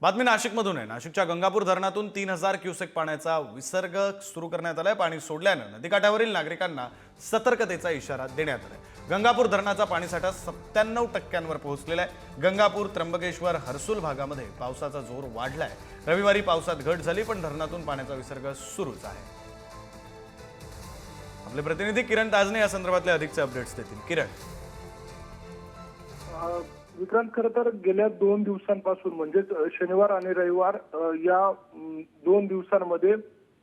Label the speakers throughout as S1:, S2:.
S1: बातमी नाशिकमधून आहे। नाशिकच्या गंगापूर धरणातून 3000 क्युसेक पाण्याचा विसर्ग सुरू करण्यात आलाय। पाणी सोडल्यानं नदीकाठावरील नागरिकांना सतर्कतेचा इशारा देण्यात आलाय। गंगापूर धरणाचा पाणीसाठा 97% पोहोचलेला आहे। गंगापूर, त्र्यंबकेश्वर, हर्सुल भागामध्ये पावसाचा जोर वाढलाय। रविवारी पावसात घट झाली, पण धरणातून पाण्याचा विसर्ग सुरूच आहे। आपले प्रतिनिधी किरण ताजने या संदर्भातले अधिकचे अपडेट्स देतील। किरण,
S2: विक्रांत, खरं तर गेल्या 2 दिवसांपासून म्हणजेच शनिवार आणि रविवार या 2 दिवसांमध्ये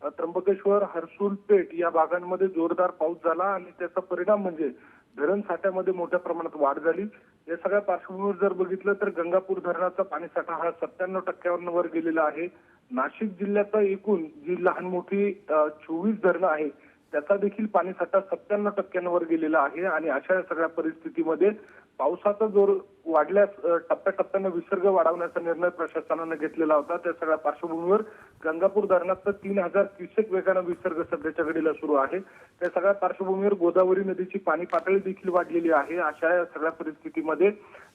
S2: त्र्यंबकेश्वर, हर्सुल, पेठ या भागांमध्ये जोरदार पाऊस झाला आणि त्याचा परिणाम म्हणजे धरण साठ्यामध्ये मोठ्या प्रमाणात वाढ झाली। या सगळ्या पार्श्वभूमीवर जर बघितलं तर गंगापूर धरणाचा पाणीसाठा हा 97%वर गेलेला आहे। नाशिक जिल्ह्याचा एकूण जी लहान मोठी 24 धरणं आहेत त्याचा देखील पाणीसाठा 97%वर गेलेला आहे आणि अशा सगळ्या परिस्थितीमध्ये पावसाचा जोर वाढल्यास टप्प्याटप्प्याने विसर्ग वाढवण्याचा निर्णय प्रशासनाने घेतलेला होता। त्या सगळ्या पार्श्वभूमीवर गंगापूर धरणाचा 3000 क्युसेक वेगाने विसर्ग सध्याच्या घडीला सुरू आहे। त्या सगळ्या पार्श्वभूमीवर गोदावरी नदीची पाणी पातळी देखील वाढलेली आहे। अशा सगळ्या परिस्थितीमध्ये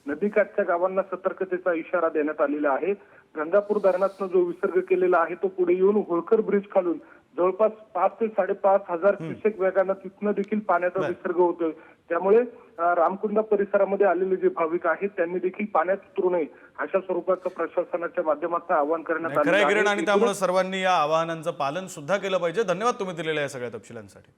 S2: नदीकाठच्या गावांना सतर्कतेचा इशारा देण्यात आलेला आहे। गंगापूर धरणातून जो विसर्ग केलेला आहे तो पुढे येऊन होळकर ब्रिज खालून जवळपास 5 ते 5,500 क्युसेक वेगाने तिथनं देखील पाण्याचा विसर्ग होतोय। त्यामुळे रामकुंड परिसरामध्ये आलेले जे भाविक आहेत त्यांनी देखील पाण्यात उतरू नये अशा स्वरूपाचं प्रशासनाच्या माध्यमातून आवाहन करण्यात आलं आहे।
S1: किरण, आणि त्यामुळे सर्वांनी या आवाहनांचं पालन सुद्धा केलं पाहिजे। धन्यवाद तुम्ही दिलेल्या या सगळ्या तपशिलांसाठी।